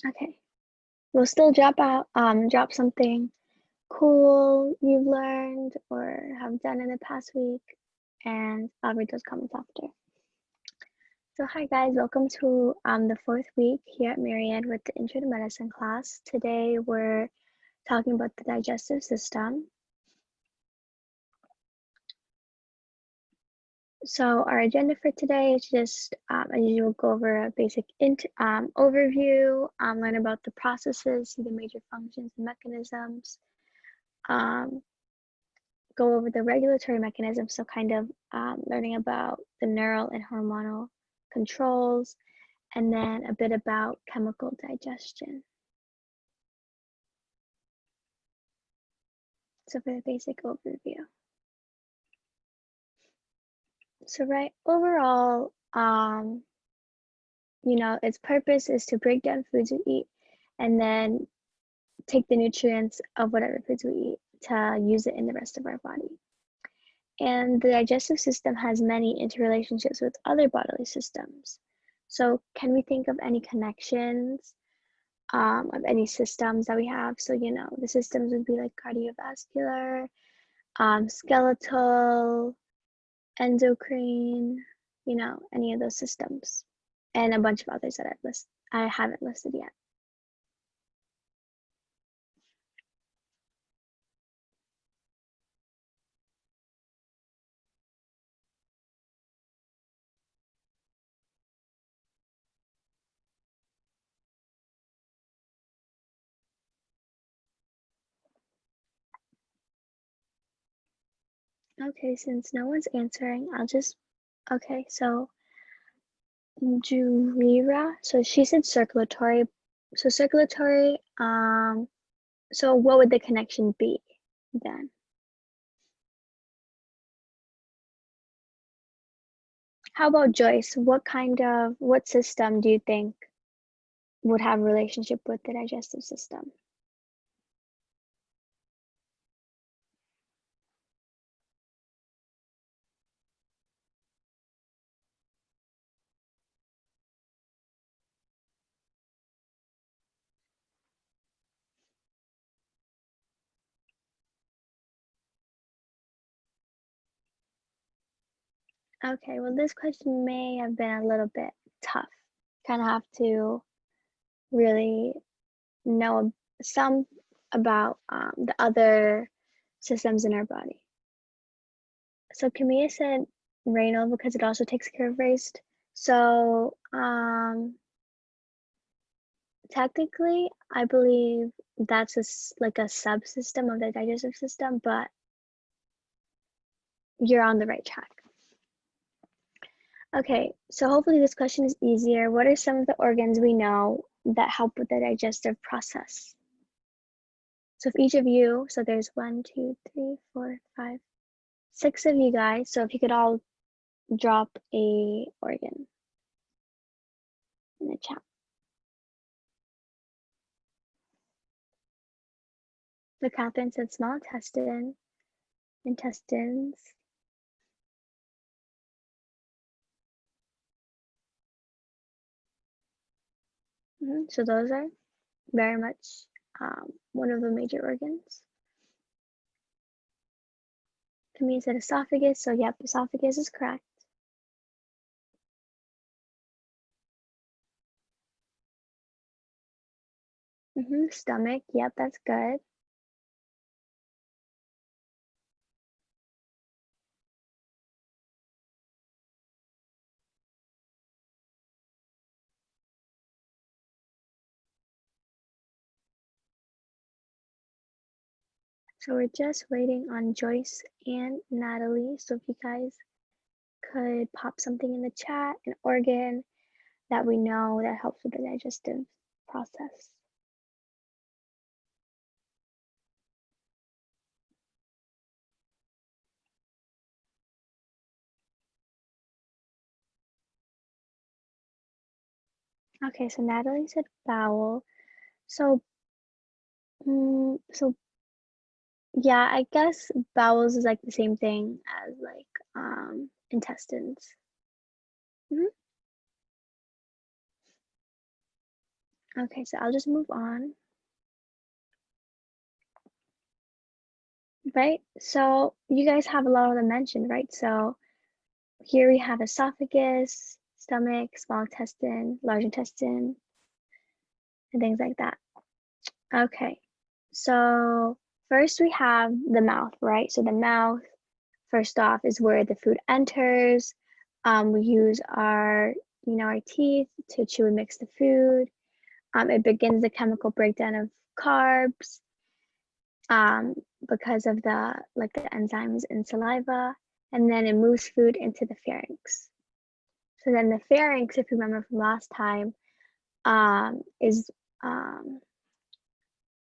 Okay. We'll still drop something cool you've learned or have done in the past week, and I'll read those comments after. So hi guys, welcome to the fourth week here at Myri-Ed with the Intro to Medicine class. Today we're talking about the digestive system. So our agenda for today is just, as usual, go over a basic overview, learn about the processes, see the major functions and mechanisms, go over the regulatory mechanisms, so kind of learning about the neural and hormonal controls, and then a bit about chemical digestion. So for the basic overview. So overall, its purpose is to break down foods we eat and then take the nutrients of whatever foods we eat to use it in the rest of our body. And the digestive system has many interrelationships with other bodily systems. So can we think of any connections of any systems that we have? So, the systems would be like cardiovascular, skeletal, endocrine, any of those systems, and a bunch of others that I haven't listed yet. Okay, since no one's answering, okay, so Jurira, so she said circulatory. So circulatory, so what would the connection be then? How about Joyce? What system do you think would have a relationship with the digestive system? Okay, well, this question may have been a little bit tough. Kind of have to really know some about the other systems in our body. So Camilla said renal because it also takes care of waste. So technically, I believe that's like a subsystem of the digestive system, but you're on the right track. Okay, so hopefully this question is easier. What are some of the organs we know that help with the digestive process? So if each of you, so there's 1, 2, 3, 4, 5, 6 of you guys. So if you could all drop a organ in the chat. So Catherine said small intestines. So those are very much one of the major organs. Camille said esophagus, so yep, esophagus is correct. Stomach, yep, that's good. So we're just waiting on Joyce and Natalie. So if you guys could pop something in the chat, an organ that we know that helps with the digestive process. Okay, so Natalie said bowel. So, so yeah, I guess bowels is like the same thing as like intestines. Okay, so I'll just move on. Right, so you guys have a lot of them mentioned, right? So here we have esophagus, stomach, small intestine, large intestine, and things like that. Okay, so first we have the mouth, right? So the mouth, first off, is where the food enters. We use our, our teeth to chew and mix the food. It begins the chemical breakdown of carbs because of the enzymes in saliva, and then it moves food into the pharynx. So then the pharynx, if you remember from last time, is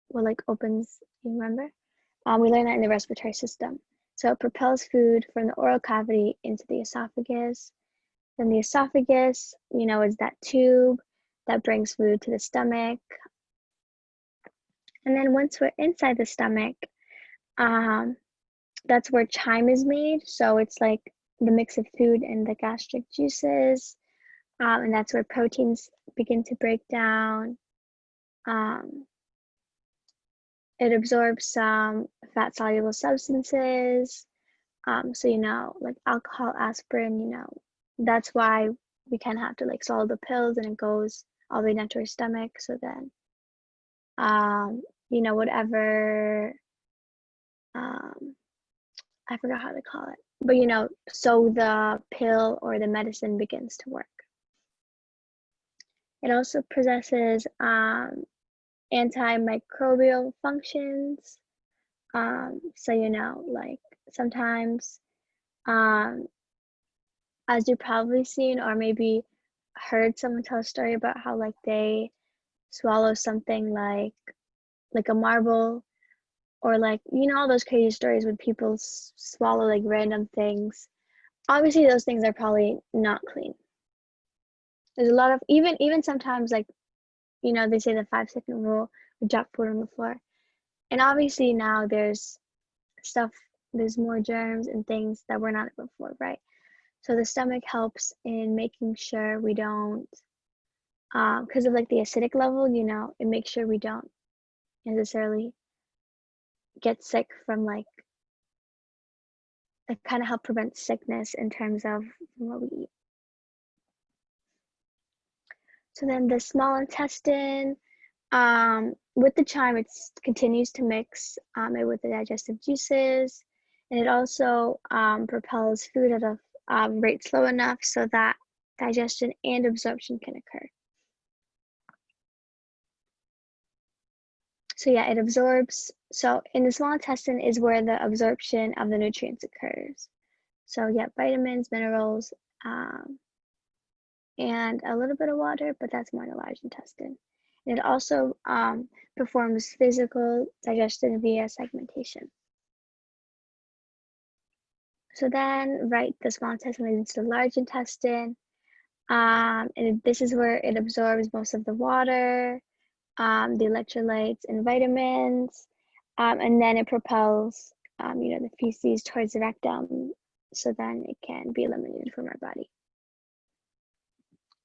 what opens. You remember? We learned that in the respiratory system. So it propels food from the oral cavity into the esophagus. Then the esophagus, is that tube that brings food to the stomach. And then once we're inside the stomach, that's where chyme is made. So it's like the mix of food and the gastric juices. And that's where proteins begin to break down. It absorbs some fat-soluble substances. So, like alcohol, aspirin, that's why we kind of have to swallow the pills and it goes all the way down to our stomach. So then, whatever, I forgot how to call it, but so the pill or the medicine begins to work. It also possesses antimicrobial functions. So, like sometimes, as you've probably seen or maybe heard someone tell a story about how they swallow something like a marble, or all those crazy stories when people swallow random things. Obviously those things are probably not clean. There's a lot of even sometimes they say the 5-second rule, we drop food on the floor. And obviously now there's more germs and things that were not before, right? So the stomach helps in making sure we don't, because of the acidic level, it makes sure we don't necessarily get sick from it kind of help prevent sickness in terms of what we eat. So then the small intestine, with the chyme, it continues to mix it with the digestive juices, and it also propels food at a rate slow enough so that digestion and absorption can occur. So yeah, it absorbs. So in the small intestine is where the absorption of the nutrients occurs. So yeah, vitamins, minerals, and a little bit of water, but that's more in the large intestine. And it also performs physical digestion via segmentation. So then, right, the small intestine leads to the large intestine, and this is where it absorbs most of the water, the electrolytes and vitamins, and then it propels, the feces towards the rectum, so then it can be eliminated from our body.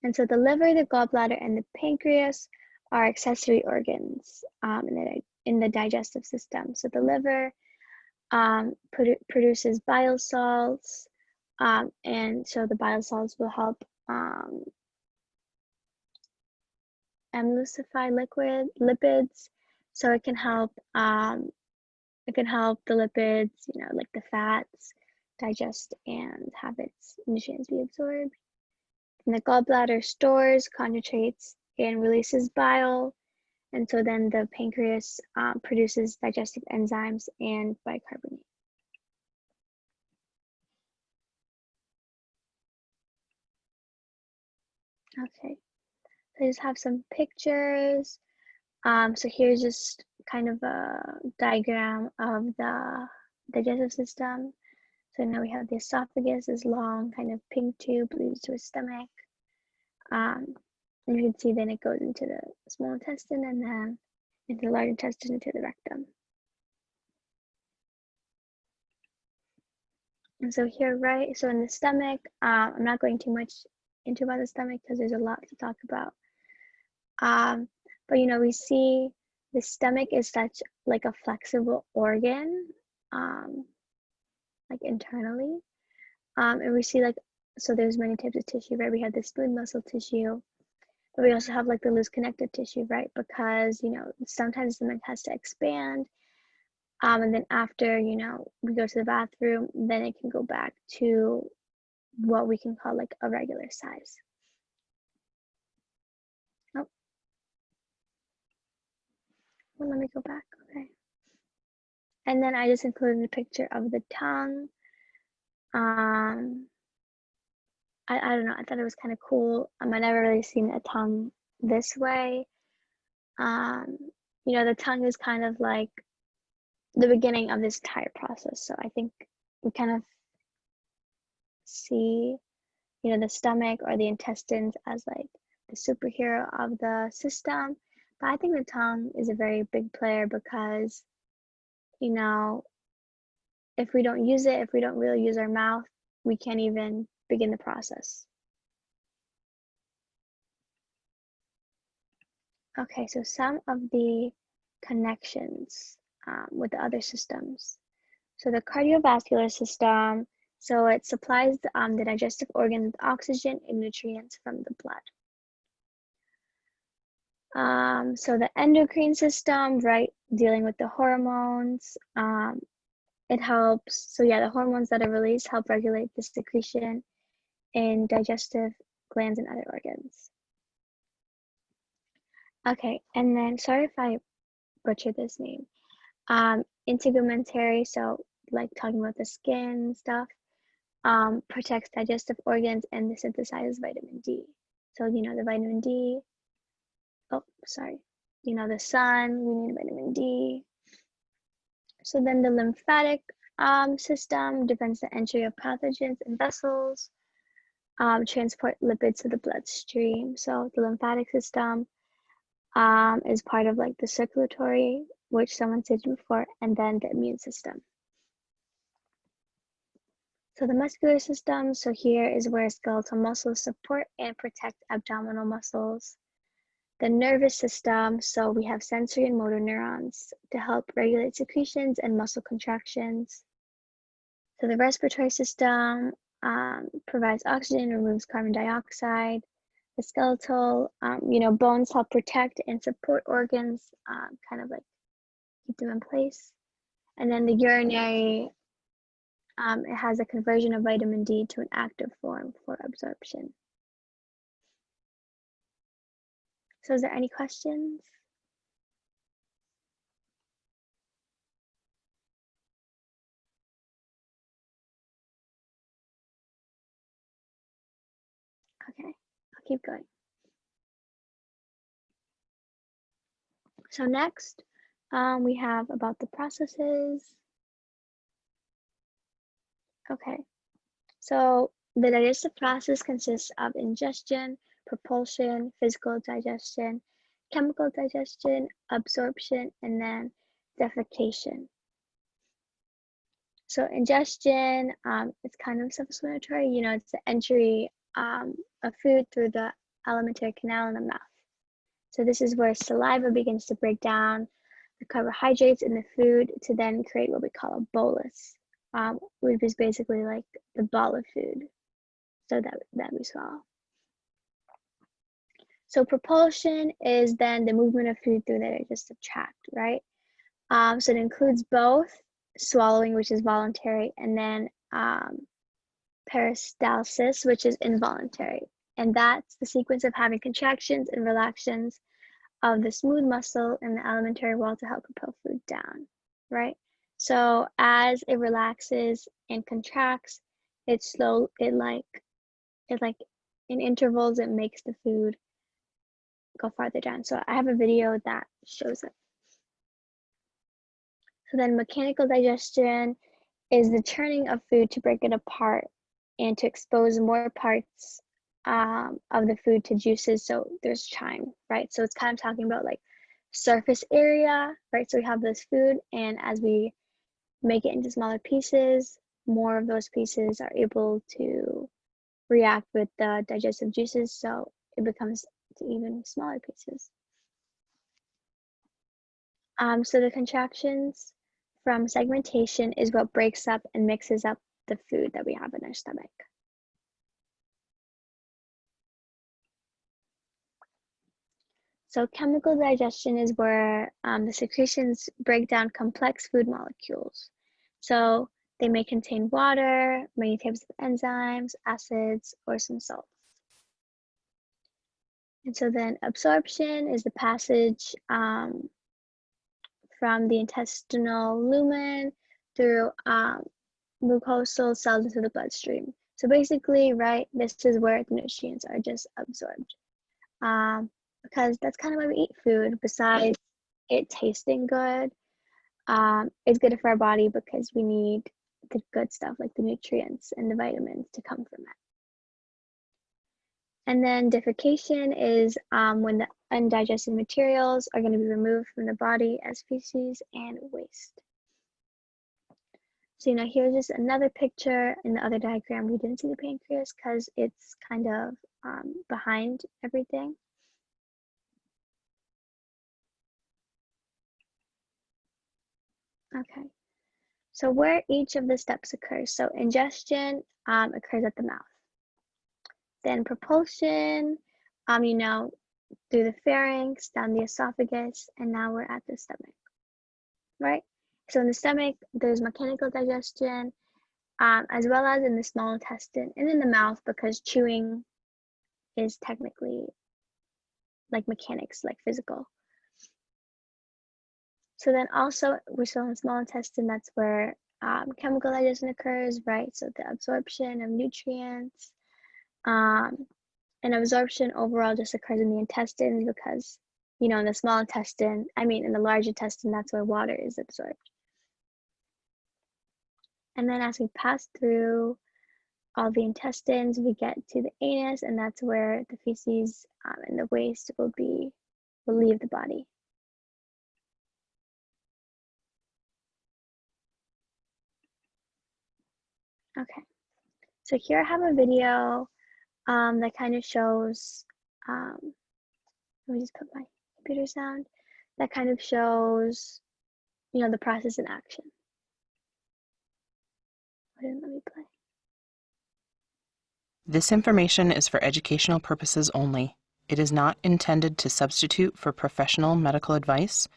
And so the liver, the gallbladder, and the pancreas are accessory organs in the digestive system. So the liver produces bile salts, and so the bile salts will help emulsify lipids. So it can help the lipids, like the fats, digest and have its nutrients be absorbed. And the gallbladder stores, concentrates, and releases bile. And so then the pancreas produces digestive enzymes and bicarbonate. Okay, so I just have some pictures. So here's just kind of a diagram of the digestive system. So now we have the esophagus, this long kind of pink tube leads to a stomach. And you can see then it goes into the small intestine and then into the large intestine, into the rectum. And so here, right, so in the stomach, I'm not going too much into about the stomach because there's a lot to talk about. But we see the stomach is such like a flexible organ, like internally. And we see like, so there's many types of tissue, right? We have the smooth muscle tissue, but we also have like the loose connective tissue, right? Because, sometimes the stomach has to expand. And then after, we go to the bathroom, then it can go back to what we can call like a regular size. Oh, well, let me go back. Okay. And then I just included a picture of the tongue. I don't know, I thought it was kind of cool. I never really seen a tongue this way. The tongue is kind of like the beginning of this entire process. So I think we kind of see, the stomach or the intestines as like the superhero of the system. But I think the tongue is a very big player because, if we don't use it, if we don't really use our mouth, we can't even begin the process. Okay, so some of the connections with the other systems. So the cardiovascular system, so it supplies the digestive organs with oxygen and nutrients from the blood. So the endocrine system, right, dealing with the hormones, it helps. So yeah, the hormones that are released help regulate the secretion in digestive glands and other organs. Okay, and then sorry if I butchered this name. Integumentary, so like talking about the skin stuff, protects digestive organs and synthesizes vitamin D. So the vitamin D. Oh, sorry. The sun, we need vitamin D. So then the lymphatic system prevents the entry of pathogens in vessels, transport lipids to the bloodstream. So the lymphatic system is part of like the circulatory, which someone said before, and then the immune system. So the muscular system, so here is where skeletal muscles support and protect abdominal muscles. The nervous system, so we have sensory and motor neurons to help regulate secretions and muscle contractions. So the respiratory system provides oxygen, removes carbon dioxide. The skeletal, bones help protect and support organs, kind of like keep them in place. And then the urinary, it has a conversion of vitamin D to an active form for absorption. So is there any questions? Okay, I'll keep going. So next, we have about the processes. Okay, so the digestive process consists of ingestion, propulsion, physical digestion, chemical digestion, absorption, and then defecation. So ingestion, it's kind of self-explanatory. It's the entry of food through the alimentary canal in the mouth. So this is where saliva begins to break down the carbohydrates in the food to then create what we call a bolus, which is basically like the ball of food, so that we swallow. So propulsion is then the movement of food through the digestive tract, right? So it includes both swallowing, which is voluntary, and then peristalsis, which is involuntary. And that's the sequence of having contractions and relaxations of the smooth muscle in the alimentary wall to help propel food down, right? So as it relaxes and contracts, it in intervals, it makes the food go farther down. So I have a video that shows it. So then mechanical digestion is the churning of food to break it apart and to expose more parts of the food to juices. So there's chyme, right? So it's kind of talking about like surface area, right? So we have this food, and as we make it into smaller pieces, more of those pieces are able to react with the digestive juices, so it becomes to even smaller pieces. So the contractions from segmentation is what breaks up and mixes up the food that we have in our stomach. So chemical digestion is where the secretions break down complex food molecules. So they may contain water, many types of enzymes, acids, or some salts. And so then absorption is the passage from the intestinal lumen through mucosal cells into the bloodstream. So basically, right, this is where the nutrients are just absorbed. Because that's kind of why we eat food. Besides it tasting good, it's good for our body because we need the good stuff like the nutrients and the vitamins to come from it. And then defecation is when the undigested materials are going to be removed from the body as feces and waste. So, here's just another picture. In the other diagram, we didn't see the pancreas because it's kind of behind everything. Okay, so where each of the steps occurs. So ingestion occurs at the mouth. Then propulsion, through the pharynx, down the esophagus, and now we're at the stomach, right? So in the stomach, there's mechanical digestion, as well as in the small intestine and in the mouth, because chewing is technically like mechanics, like physical. So then also, we're still in the small intestine, that's where chemical digestion occurs, right? So the absorption of nutrients, and absorption overall just occurs in the intestines because, in the small intestine, in the large intestine, that's where water is absorbed. And then as we pass through all the intestines, we get to the anus, and that's where the feces and the waste will leave the body. Okay, so here I have a video that kind of shows, let me just put my computer sound, that kind of shows, the process in action. Let me play. This information is for educational purposes only. It is not intended to substitute for professional medical advice.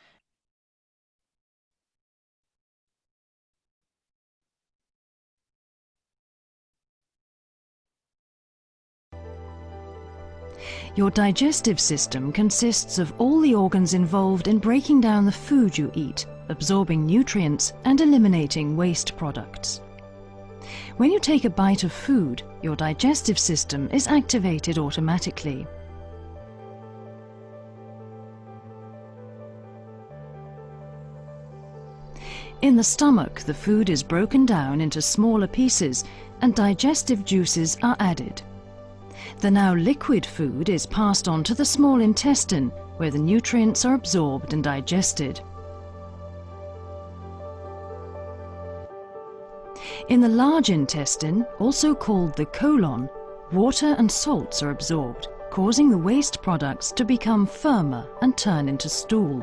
Your digestive system consists of all the organs involved in breaking down the food you eat, absorbing nutrients, and eliminating waste products. When you take a bite of food, your digestive system is activated automatically. In the stomach, the food is broken down into smaller pieces and digestive juices are added. The now liquid food is passed on to the small intestine, where the nutrients are absorbed and digested. In the large intestine, also called the colon, water and salts are absorbed, causing the waste products to become firmer and turn into stool.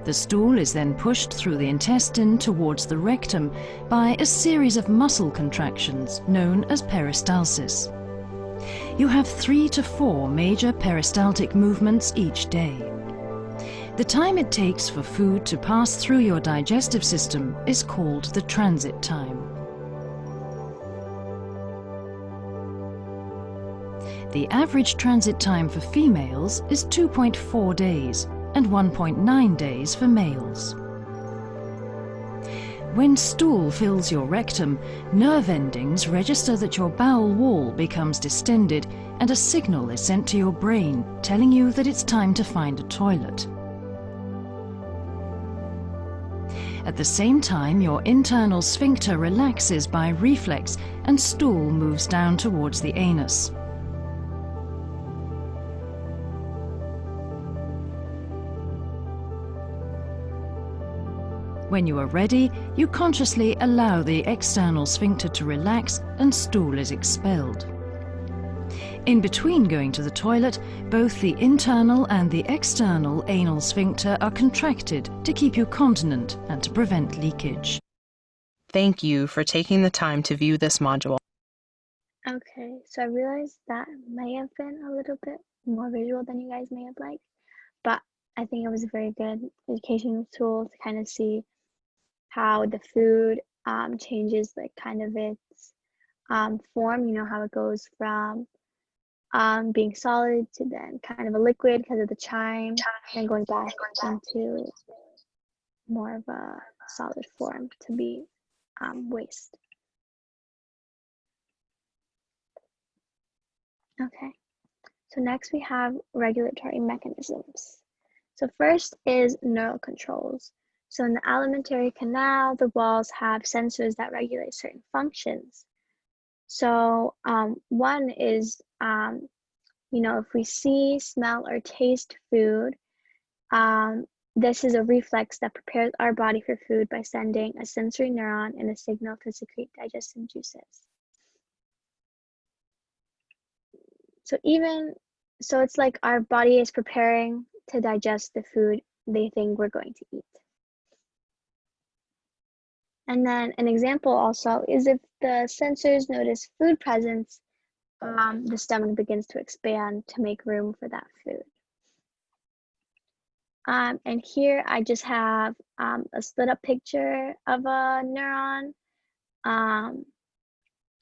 The stool is then pushed through the intestine towards the rectum by a series of muscle contractions known as peristalsis. You have 3 to 4 major peristaltic movements each day. The time it takes for food to pass through your digestive system is called the transit time. The average transit time for females is 2.4 days. And 1.9 days for males. When stool fills your rectum, nerve endings register that your bowel wall becomes distended and a signal is sent to your brain telling you that it's time to find a toilet. At the same time, your internal sphincter relaxes by reflex and stool moves down towards the anus. When you are ready, you consciously allow the external sphincter to relax and stool is expelled. In between going to the toilet, both the internal and the external anal sphincter are contracted to keep you continent and to prevent leakage. Thank you for taking the time to view this module. Okay, so I realized that may have been a little bit more visual than you guys may have liked, but I think it was a very good educational tool to kind of see how the food changes like kind of its form, you know, how it goes from being solid to then kind of a liquid because of the chyme, and going back into more of a solid form to be waste. Okay, so next we have regulatory mechanisms. So first is neural controls. So in the alimentary canal, the walls have sensors that regulate certain functions. So one is, you know, if we see, smell, or taste food, this is a reflex that prepares our body for food by sending a sensory neuron and a signal to secrete digestive juices. So it's like our body is preparing to digest the food they think we're going to eat. And then an example also is if the sensors notice food presence, the stomach begins to expand to make room for that food. And here I just have a split up picture of a neuron.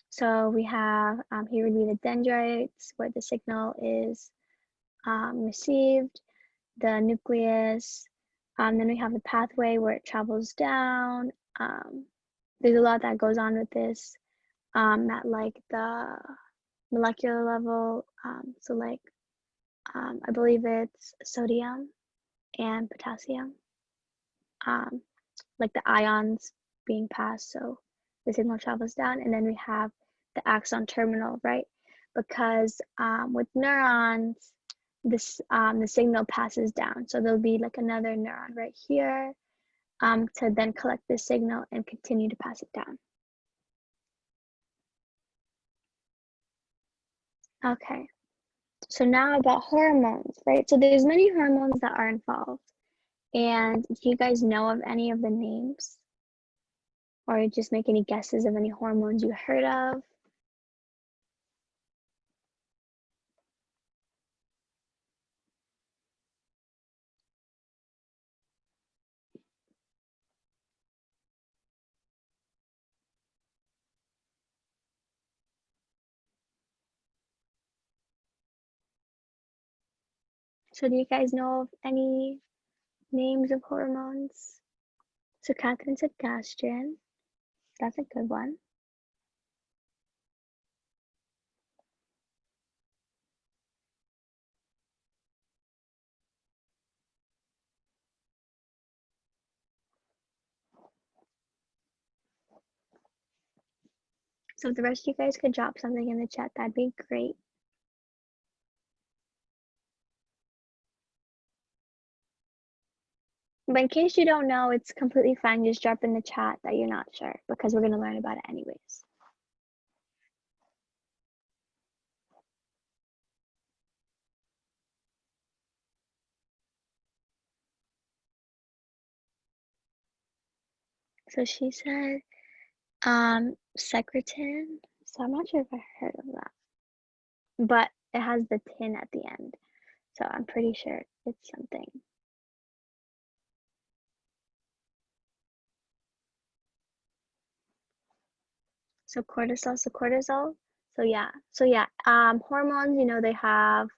So we have, here would be the dendrites where the signal is received, the nucleus, then we have the pathway where it travels down. There's a lot that goes on with this at like the molecular level. So like, I believe it's sodium and potassium, like the ions being passed, so the signal travels down, and then we have the axon terminal, right? Because with neurons, the signal passes down, so there'll be like another neuron right here to then collect the signal and continue to pass it down. Okay, so now about hormones, right? So there's many hormones that are involved, and do you guys know of any of the names? Or just make any guesses of any hormones you heard of? So do you guys know of any names of hormones? So Catherine said gastrin. That's a good one. So if the rest of you guys could drop something in the chat, that'd be great. But in case you don't know, it's completely fine. Just drop in the chat that you're not sure, because we're going to learn about it anyways. So she said secretin. So I'm not sure if I heard of that, but it has the tin at the end, so I'm pretty sure it's something. So cortisol. So yeah. Hormones, you know, they have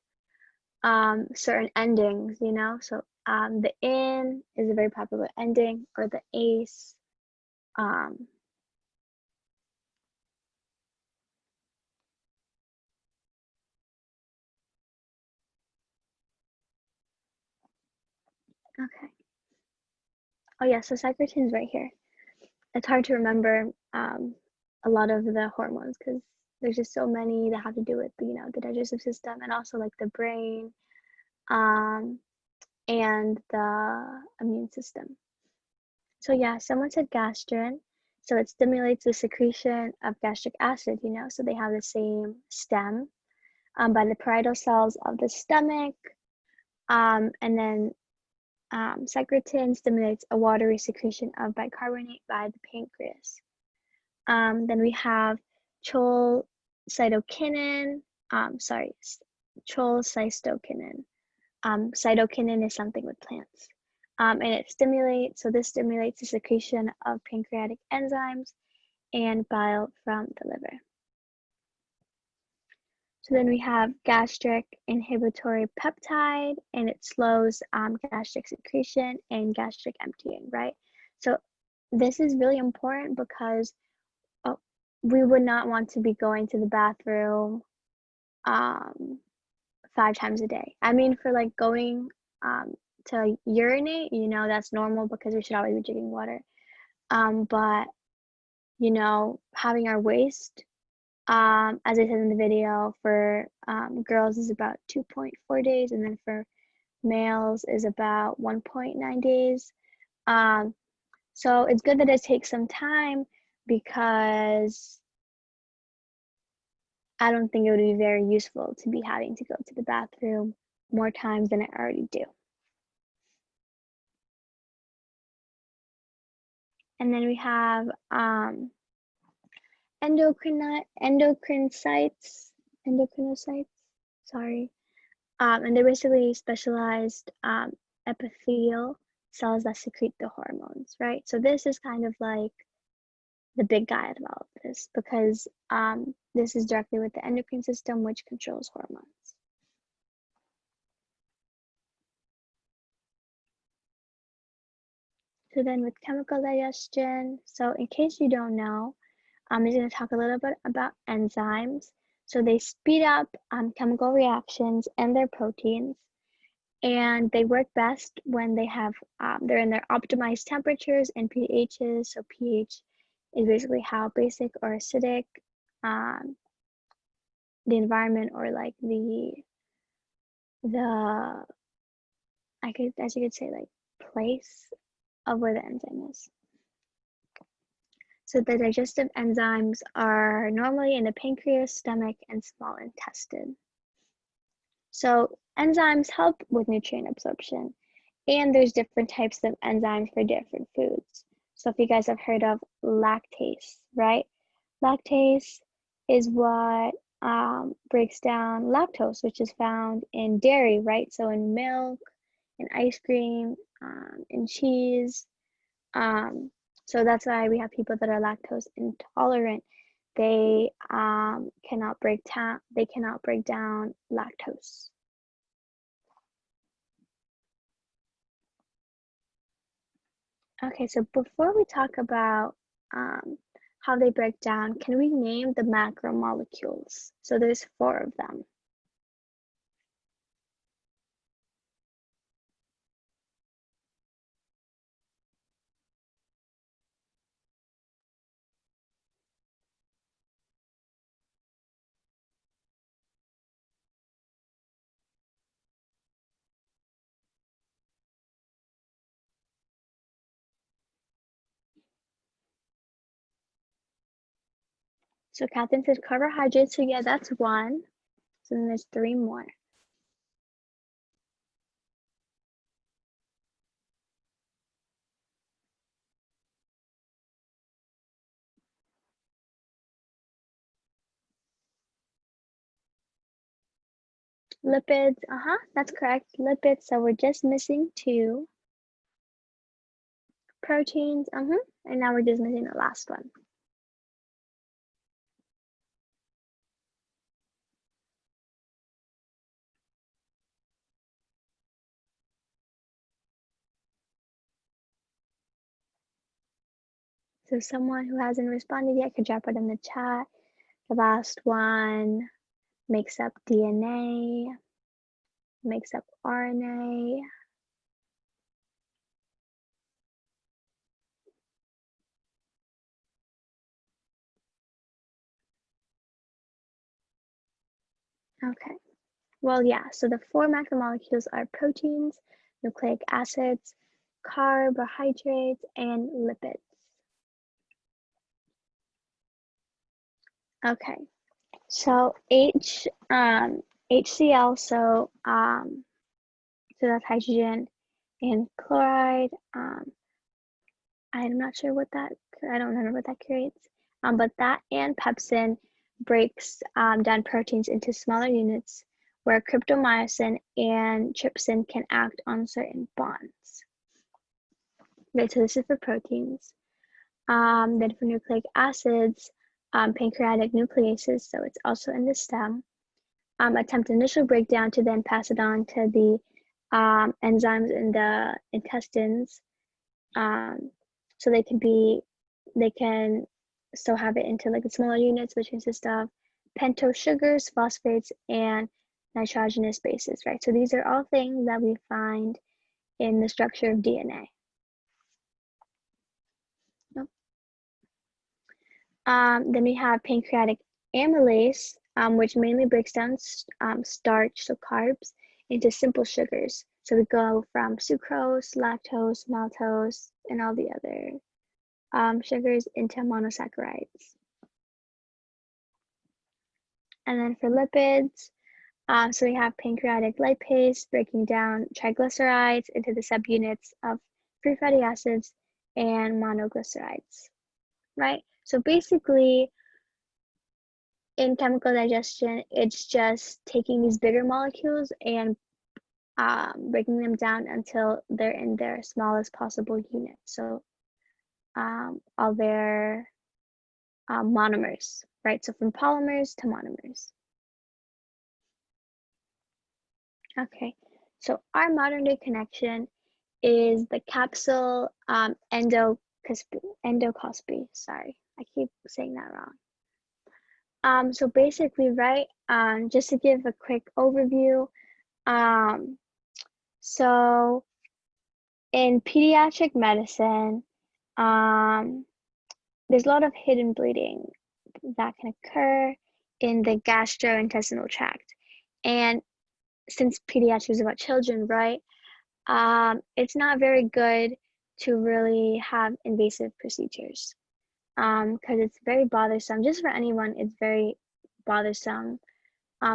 certain endings, you know. So the in is a very popular ending, or the ace. Okay. Oh yeah, so secretin's right here. It's hard to remember a lot of the hormones because there's just so many that have to do with, you know, the digestive system, and also like the brain and the immune system. So yeah, someone said gastrin. So it stimulates the secretion of gastric acid, you know, so they have the same stem by the parietal cells of the stomach. And then secretin stimulates a watery secretion of bicarbonate by the pancreas. Then we have cholecystokinin, cholecystokinin. Cytokinin is something with plants. And it stimulates, so this stimulates the secretion of pancreatic enzymes and bile from the liver. So then we have gastric inhibitory peptide, and it slows gastric secretion and gastric emptying, right? So this is really important because we would not want to be going to the bathroom 5 times a day. I mean, for like going to urinate, you know, that's normal because we should always be drinking water. But you know, having our waste, as I said in the video, for girls is about 2.4 days, and then for males is about 1.9 days. So it's good that it takes some time because I don't think it would be very useful to be having to go to the bathroom more times than I already do. And then we have endocrinocytes, sorry. And they're basically specialized epithelial cells that secrete the hormones, right? So this is kind of like the big guy out of all of this because this is directly with the endocrine system, which controls hormones. So then with chemical digestion, so in case you don't know, I'm just going to talk a little bit about enzymes. So they speed up chemical reactions and their proteins, and they work best when they have they're in their optimized temperatures and pHs. So pH is basically how basic or acidic the environment or like the as you could say, like place of where the enzyme is. So the digestive enzymes are normally in the pancreas, stomach, and small intestine. So enzymes help with nutrient absorption, and there's different types of enzymes for different foods. So if you guys have heard of lactase, right? Lactase is what breaks down lactose, which is found in dairy, right? So in milk, in ice cream, in cheese. So that's why we have people that are lactose intolerant. They cannot break down lactose. Okay, so before we talk about how they break down, can we name the macromolecules? So there's 4 of them. So Catherine said carbohydrates, so yeah, that's 1. So then there's 3 more. Lipids, that's correct. Lipids, so we're just missing 2. Proteins, and now we're just missing the last one. So someone who hasn't responded yet could drop it in the chat. The last one makes up DNA, makes up RNA. Okay, well, yeah, so the 4 macromolecules are proteins, nucleic acids, carbohydrates, and lipids. Okay, so HCl, so that's hydrogen, and chloride. I'm not sure what that, I don't remember what that creates. But that and pepsin breaks down proteins into smaller units where cryptomyosin and trypsin can act on certain bonds. Okay, so this is for proteins. Then for nucleic acids, pancreatic nucleases, so it's also in the stem, attempt initial breakdown to then pass it on to the enzymes in the intestines. So they can still have it into like the smaller units, which consist of pentose sugars, phosphates, and nitrogenous bases, right? So these are all things that we find in the structure of DNA. Nope. Then we have pancreatic amylase, which mainly breaks down starch, so carbs, into simple sugars. So we go from sucrose, lactose, maltose, and all the other sugars into monosaccharides. And then for lipids, so we have pancreatic lipase breaking down triglycerides into the subunits of free fatty acids and monoglycerides, right? So basically, in chemical digestion, it's just taking these bigger molecules and breaking them down until they're in their smallest possible unit. So all their monomers, right? So from polymers to monomers. Okay, so our modern day connection is the capsule endocuspy. Sorry, I keep saying that wrong. So basically, right, just to give a quick overview, so in pediatric medicine, there's a lot of hidden bleeding that can occur in the gastrointestinal tract. And since pediatrics is about children, right, it's not very good to really have invasive procedures because it's very bothersome. Just for anyone, it's very bothersome.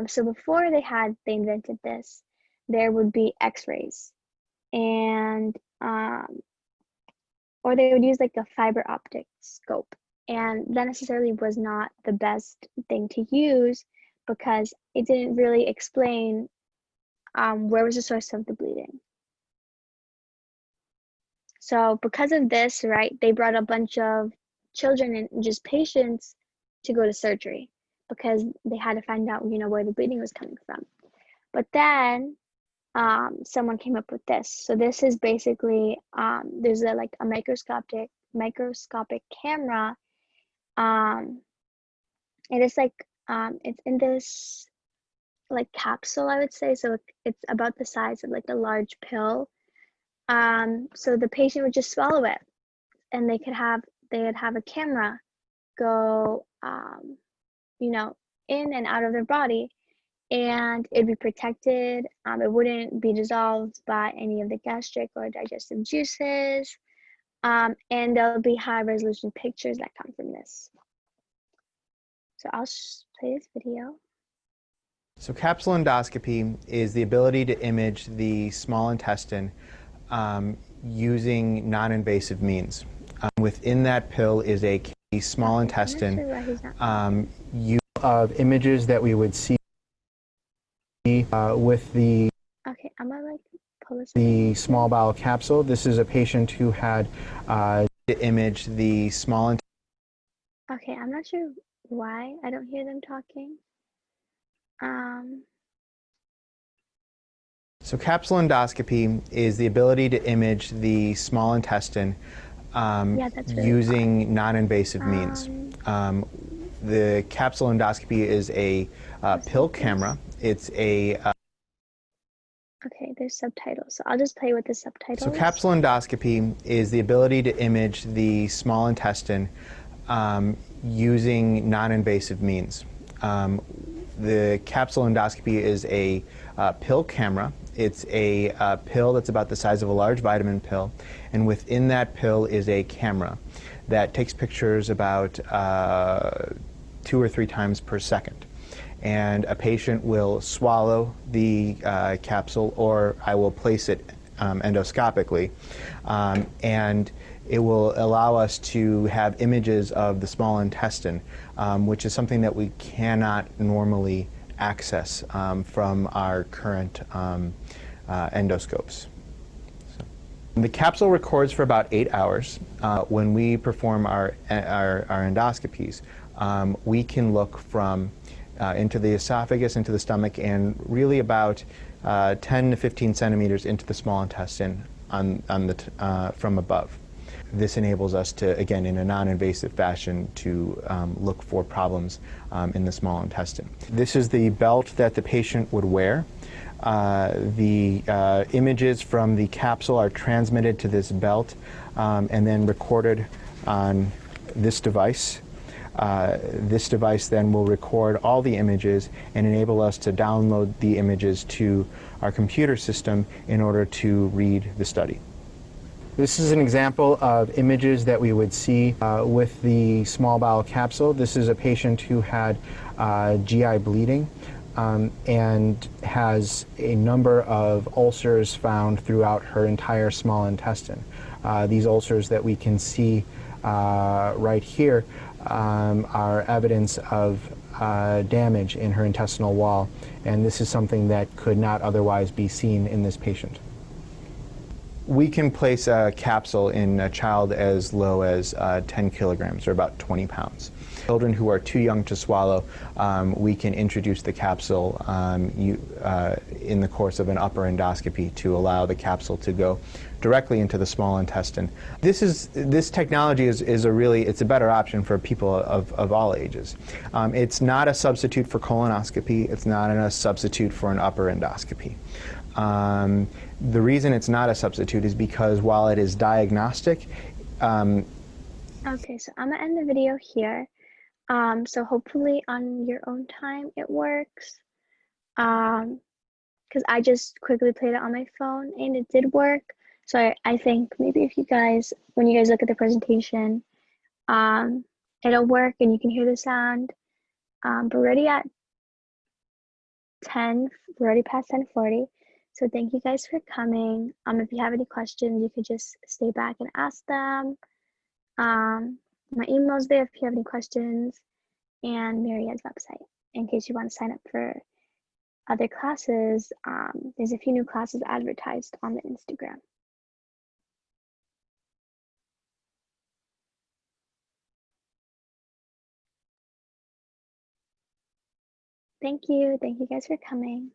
So before they invented this, there would be x-rays and or they would use like a fiber optic scope, and that necessarily was not the best thing to use because it didn't really explain where was the source of the bleeding. So because of this, right, they brought a bunch of children and just patients to go to surgery because they had to find out, where the bleeding was coming from. But then someone came up with this. So this is basically, there's a microscopic camera. And it's like, it's in this like capsule, I would say. So it's about the size of like a large pill. So the patient would just swallow it, and they'd have a camera go, in and out of their body, and it'd be protected. It wouldn't be dissolved by any of the gastric or digestive juices, and there'll be high resolution pictures that come from this. So I'll play this video. So capsule endoscopy is the ability to image the small intestine using non-invasive means. Within that pill is a small intestine of images that we would see with the pull this the small bowel capsule. This is a patient who had to image the small intestine. Okay, I'm not sure why I don't hear them talking. So capsule endoscopy is the ability to image the small intestine using non-invasive means. The capsule endoscopy is a pill camera. It's a okay, there's subtitles, so I'll just play with the subtitles. So capsule endoscopy is the ability to image the small intestine using non-invasive means. The capsule endoscopy is a pill camera. It's a pill that's about the size of a large vitamin pill, and within that pill is a camera that takes pictures about 2 or 3 times per second. And a patient will swallow the capsule, or I will place it endoscopically, and it will allow us to have images of the small intestine, which is something that we cannot normally access from our current endoscopes. The capsule records for about 8 hours. When we perform our endoscopies, we can look from into the esophagus, into the stomach, and really about 10 to 15 centimeters into the small intestine from above. This enables us to, again, in a non-invasive fashion, to look for problems in the small intestine. This is the belt that the patient would wear. The images from the capsule are transmitted to this belt and then recorded on this device. This device then will record all the images and enable us to download the images to our computer system in order to read the study. This is an example of images that we would see with the small bowel capsule. This is a patient who had GI bleeding and has a number of ulcers found throughout her entire small intestine. These ulcers that we can see right here are evidence of damage in her intestinal wall, and this is something that could not otherwise be seen in this patient. We can place a capsule in a child as low as 10 kilograms, or about 20 pounds. Children who are too young to swallow, we can introduce the capsule in the course of an upper endoscopy to allow the capsule to go directly into the small intestine. This technology is it's a better option for people of all ages. It's not a substitute for colonoscopy. It's not a substitute for an upper endoscopy. The reason it's not a substitute is because while it is diagnostic. Okay, so I'm gonna end the video here. So hopefully on your own time it works. Because I just quickly played it on my phone and it did work. So I think maybe if you guys, when you guys look at the presentation, it'll work and you can hear the sound. But we're already at 10, we're already past 10:40. So thank you guys for coming. If you have any questions, you could just stay back and ask them. My email's there if you have any questions, and Myri-Ed's website in case you want to sign up for other classes. There's a few new classes advertised on the Instagram. Thank you guys for coming.